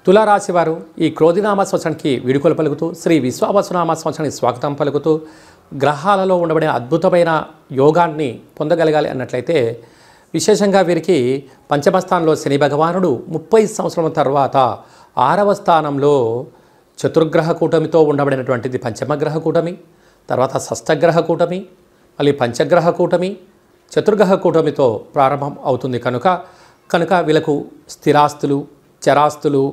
తులారాశి వారు ఈ క్రోధినామ సంవత్సరానికి వీడుకోలు పలుకుతూ శ్రీ విశ్వావసునామ సంవత్సరానికి స్వాగతం పలుకుతూ గ్రహాలలో ఉండబడిన అద్భుతమైన యోగాన్ని పొందగలగాలి అన్నట్లయితే విశేషంగా వీరికి పంచమస్థానంలో శని భగవానుడు 30 సంవత్సరాల తర్వాత 6వ స్థానంలో చతుర్గ్రహ కూటమితో ఉండబడినటువంటిది పంచమగ్రహ కూటమి, తర్వాత షష్టగ్రహ కూటమి, మళ్ళీ పంచగ్రహ కూటమి, చతుర్గ్రహ కూటమితో ప్రారంభం అవుతుంది. కనుక వీళ్ళకు స్థిరాస్తులు, చరాస్తులు,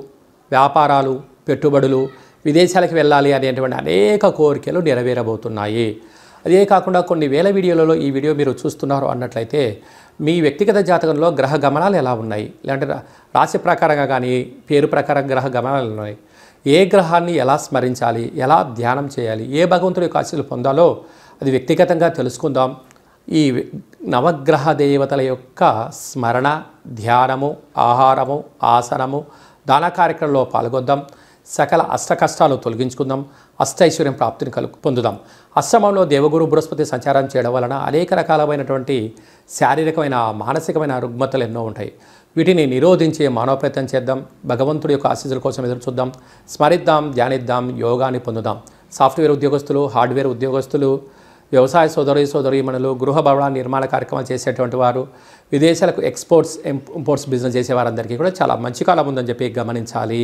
వ్యాపారాలు, పెట్టుబడులు, విదేశాలకు వెళ్ళాలి అనేటువంటి అనేక కోరికలు నెరవేరబోతున్నాయి. అదే కాకుండా కొన్ని వేల వీడియోలలో ఈ వీడియో మీరు చూస్తున్నారు అన్నట్లయితే మీ వ్యక్తిగత జాతకంలో గ్రహ గమనాలు ఎలా ఉన్నాయి, లేదంటే రాశి ప్రకారంగా కానీ పేరు ప్రకారం గ్రహ గమనాలు ఉన్నాయి, ఏ గ్రహాన్ని ఎలా స్మరించాలి, ఎలా ధ్యానం చేయాలి, ఏ భగవంతుడి యొక్క ఆశీస్సులు పొందాలో అది వ్యక్తిగతంగా తెలుసుకుందాం. ఈ నవగ్రహ దేవతల యొక్క స్మరణ, ధ్యానము, ఆహారము, ఆసనము, దాన కార్యక్రమంలో పాల్గొద్దాం. సకల అష్ట కష్టాలు తొలగించుకుందాం. అష్టైశ్వర్యం ప్రాప్తిని పొందుదాం. అష్టమంలో దేవగురు బృహస్పతి సంచారం చేయడం వలన అనేక రకాలైనటువంటి శారీరకమైన, మానసికమైన రుగ్మతలు ఎన్నో ఉంటాయి. వీటిని నిరోధించే మానవ ప్రయత్నం చేద్దాం. భగవంతుడి యొక్క ఆశీస్సుల కోసం ఎదురు చూద్దాం. స్మరిద్దాం, ధ్యానిద్దాం, యోగాన్ని పొందుదాం. సాఫ్ట్వేర్ ఉద్యోగస్తులు, హార్డ్వేర్ ఉద్యోగస్తులు, వ్యవసాయ సోదరీమణులు, గృహ భవన నిర్మాణ కార్యక్రమాలు చేసేటువంటి వారు, విదేశాలకు ఎక్స్పోర్ట్స్ ఇంపోర్ట్స్ బిజినెస్ చేసే వారందరికీ కూడా చాలా మంచి కాలం ఉందని చెప్పి గమనించాలి.